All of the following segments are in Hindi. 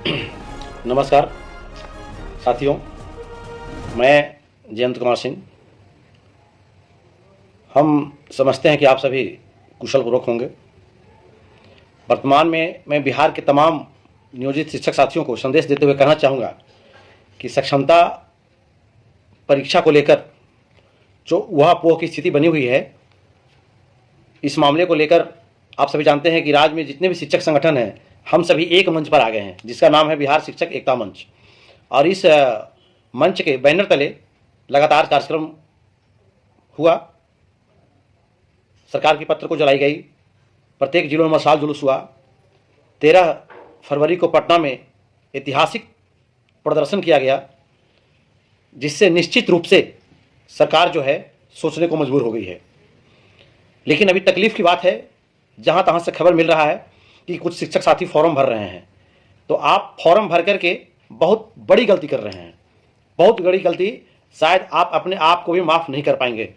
नमस्कार साथियों, मैं जयंत कुमार सिंह। हम समझते हैं कि आप सभी कुशल पूर्वक होंगे। वर्तमान में मैं बिहार के तमाम नियोजित शिक्षक साथियों को संदेश देते हुए कहना चाहूँगा कि सक्षमता परीक्षा को लेकर जो ऊहापोह की स्थिति बनी हुई है, इस मामले को लेकर आप सभी जानते हैं कि राज्य में जितने भी शिक्षक संगठन हैं, हम सभी एक मंच पर आ गए हैं, जिसका नाम है बिहार शिक्षक एकता मंच। और इस मंच के बैनर तले लगातार कार्यक्रम हुआ, सरकार की पत्र को जलाई गई, प्रत्येक जिलों में मशाल जुलूस हुआ। 13 फरवरी को पटना में ऐतिहासिक प्रदर्शन किया गया, जिससे निश्चित रूप से सरकार जो है सोचने को मजबूर हो गई है। लेकिन अभी तकलीफ की बात है, जहाँ तहाँ से खबर मिल रहा है कि कुछ शिक्षक साथी फॉर्म भर रहे हैं। तो आप फॉर्म भर करके बहुत बड़ी गलती कर रहे हैं, बहुत बड़ी गलती। शायद आप अपने आप को भी माफ़ नहीं कर पाएंगे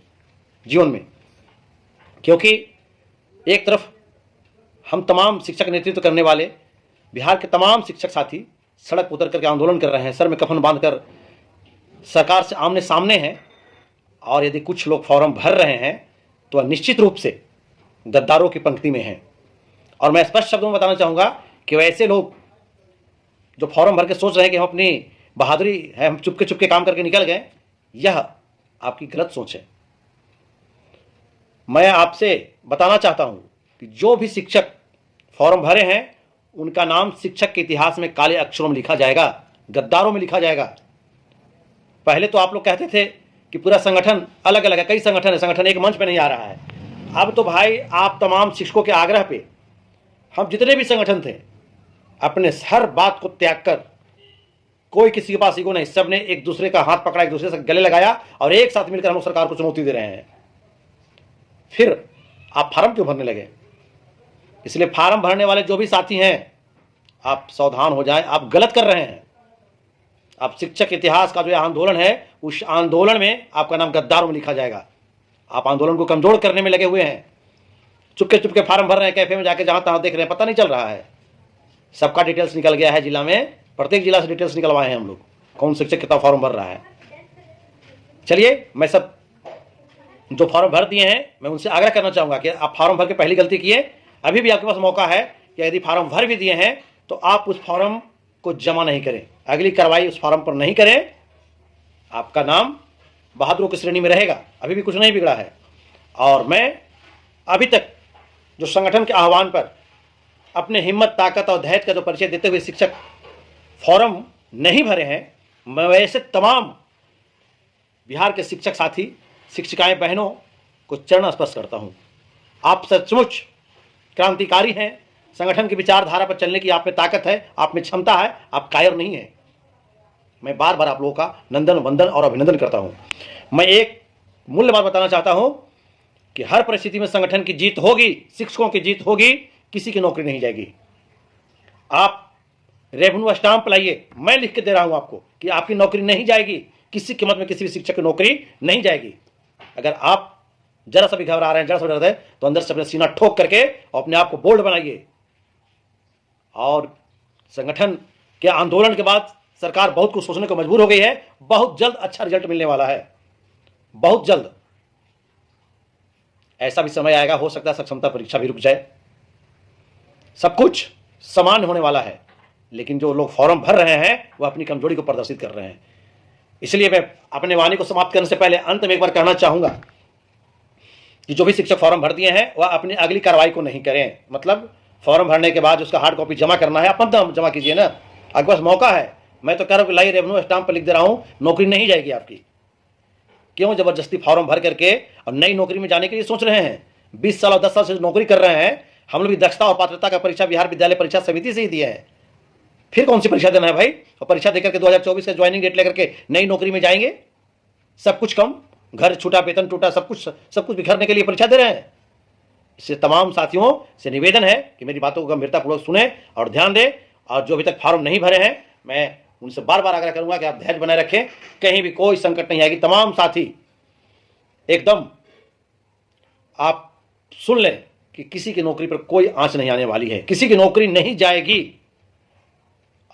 जीवन में, क्योंकि एक तरफ हम तमाम शिक्षक नेतृत्व करने वाले बिहार के तमाम शिक्षक साथी सड़क उतर करके आंदोलन कर रहे हैं, सर में कफन बांधकर सरकार से आमने सामने हैं। और यदि कुछ लोग फॉर्म भर रहे हैं तो निश्चित रूप से गद्दारों की पंक्ति में हैं। और मैं स्पष्ट शब्दों में बताना चाहूँगा कि वैसे लोग जो फॉर्म भर के सोच रहे हैं कि हम अपनी बहादुरी है, हम चुपके चुपके काम करके निकल गए, यह आपकी गलत सोच है। मैं आपसे बताना चाहता हूँ कि जो भी शिक्षक फॉर्म भरे हैं, उनका नाम शिक्षक के इतिहास में काले अक्षरों में लिखा जाएगा, गद्दारों में लिखा जाएगा। पहले तो आप लोग कहते थे कि पूरा संगठन अलग अलग है, कई संगठन है, संगठन एक मंच पे नहीं आ रहा है। अब तो भाई आप तमाम शिक्षकों के आग्रह पे हम जितने भी संगठन थे, अपने हर बात को त्याग कर, कोई किसी के पास ईगो नहीं, सब ने एक दूसरे का हाथ पकड़ा, एक दूसरे से गले लगाया और एक साथ मिलकर हम लोग सरकार को चुनौती दे रहे हैं। फिर आप फार्म क्यों भरने लगे? इसलिए फार्म भरने वाले जो भी साथी हैं, आप सावधान हो जाएं, आप गलत कर रहे हैं। आप शिक्षक इतिहास का जो आंदोलन है, उस आंदोलन में आपका नाम गद्दारों में लिखा जाएगा। आप आंदोलन को कमजोर करने में लगे हुए हैं, चुपके चुपके फार्म भर रहे हैं, कैफे में जाके जहां तहां देख रहे हैं, पता नहीं चल रहा है। सबका डिटेल्स निकल गया है जिला में, प्रत्येक जिला से डिटेल्स निकलवाए हैं हम लोग, कौन शिक्षक कितना फॉर्म भर रहा है। चलिए, मैं सब जो फॉर्म भर दिए हैं, मैं उनसे आग्रह करना चाहूंगा कि आप फॉर्म भर के पहली गलती किए, अभी भी आपके पास मौका है कि यदि फॉर्म भर भी दिए हैं तो आप उस फॉर्म को जमा नहीं करें, अगली कार्रवाई उस फॉर्म पर नहीं करें। आपका नाम बहादुरों की श्रेणी में रहेगा, अभी भी कुछ नहीं बिगड़ा है। और मैं अभी तक जो संगठन के आह्वान पर अपने हिम्मत, ताकत और धैर्य का जो परिचय देते हुए शिक्षक फॉर्म नहीं भरे हैं, मैं वैसे तमाम बिहार के शिक्षक साथी, शिक्षिकाएं, बहनों को चरण स्पर्श करता हूं। आप सचमुच क्रांतिकारी हैं, संगठन की विचारधारा पर चलने की आप में ताकत है, आप में क्षमता है, आप कायर नहीं है। मैं बार बार आप लोगों का नंदन वंदन और अभिनंदन करता हूं। मैं एक मूल्य बात बताना चाहता हूं कि हर परिस्थिति में संगठन की जीत होगी, शिक्षकों की जीत होगी, किसी की नौकरी नहीं जाएगी। आप रेवेन्यू स्टाम्प लाइए, मैं लिख के दे रहा हूं आपको कि आपकी नौकरी नहीं जाएगी, किसी कीमत में किसी भी शिक्षक की नौकरी नहीं जाएगी। अगर आप जरा सा भी घबरा रहे हैं, जरा सा डर रहे हैं, तो अंदर से अपना सीना ठोक करके अपने आप को बोल्ड बनाइए। और संगठन के आंदोलन के बाद सरकार बहुत कुछ सोचने को मजबूर हो गई है। बहुत जल्द अच्छा रिजल्ट मिलने वाला है, बहुत जल्द। ऐसा भी समय आएगा, हो सकता है सक्षमता परीक्षा भी रुक जाए, सब कुछ समान होने वाला है। लेकिन जो लोग फॉर्म भर रहे हैं वह अपनी कमजोरी को प्रदर्शित कर रहे हैं। इसलिए मैं अपने वाणी को समाप्त करने से पहले अंत में एक बार कहना चाहूंगा कि जो भी शिक्षक फॉर्म भर दिए हैं वह अपनी अगली कार्रवाई को नहीं करें। मतलब फॉर्म भरने के बाद उसका हार्ड कॉपी जमा करना है, आप मत जमा कीजिए ना, आपके पास मौका है। मैं तो कह रहा हूँ कि लाइए, रेवेन्यू स्टाम्प पर लिख दे रहा हूँ, नौकरी नहीं जाएगी आपकी। क्यों जबरदस्ती फॉर्म भर करके और नई नौकरी में जाने के लिए सोच रहे हैं? 20 साल और 10 साल से नौकरी कर रहे हैं, हम लोग भी दक्षता और पात्रता का परीक्षा बिहार विद्यालय परीक्षा समिति से ही दिया है। फिर कौन सी परीक्षा देना है भाई? और परीक्षा देकर के 2024 का ज्वाइनिंग डेट लेकर के नई नौकरी में जाएंगे, सब कुछ कम, घर छूटा, वेतन टूटा, सब कुछ बिखरने के लिए परीक्षा दे रहे हैं। इससे तमाम साथियों से निवेदन है कि मेरी बातों को गंभीरतापूर्वक सुने और ध्यान दें। और जो अभी तक फॉर्म नहीं भरे हैं, मैं उनसे बार बार आग्रह करूंगा कि आप धैर्य बनाए रखें, कहीं भी कोई संकट नहीं आएगी। तमाम साथी एकदम आप सुन लें कि किसी की नौकरी पर कोई आंच नहीं आने वाली है, किसी की नौकरी नहीं जाएगी।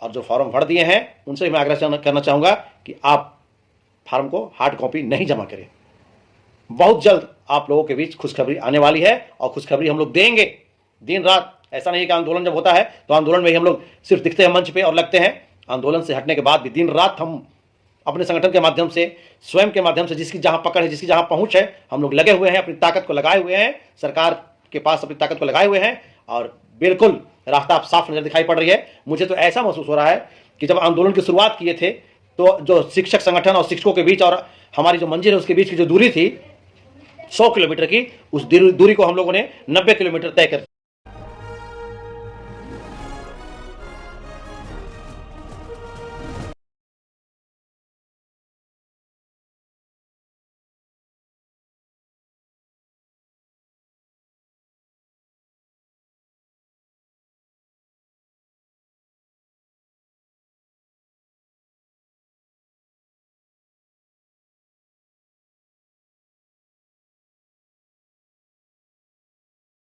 और जो फॉर्म भर दिए हैं उनसे मैं आग्रह करना चाहूँगा कि आप फार्म को हार्ड कॉपी नहीं जमा करें। बहुत जल्द आप लोगों के बीच खुशखबरी आने वाली है और खुशखबरी हम लोग देंगे दिन रात। ऐसा नहीं कि आंदोलन जब होता है तो आंदोलन में ही हम लोग सिर्फ दिखते हैं मंच पे और लगते हैं। आंदोलन से हटने के बाद भी दिन रात हम अपने संगठन के माध्यम से, स्वयं के माध्यम से, जिसकी जहां पकड़ है, जिसकी जहां पहुंच है, हम लोग लगे हुए हैं, अपनी ताकत को लगाए हुए हैं, सरकार के पास अपनी ताकत को लगाए हुए हैं और बिल्कुल रास्ता आप साफ नजर दिखाई पड़ रही है। मुझे तो ऐसा महसूस हो रहा है कि जब आंदोलन की शुरुआत किए थे तो जो शिक्षक संगठन और शिक्षकों के बीच और हमारी जो मंजिल है उसके बीच की जो दूरी थी 100 किलोमीटर की, उस दूरी को हम लोगों ने 90 किलोमीटर तय कर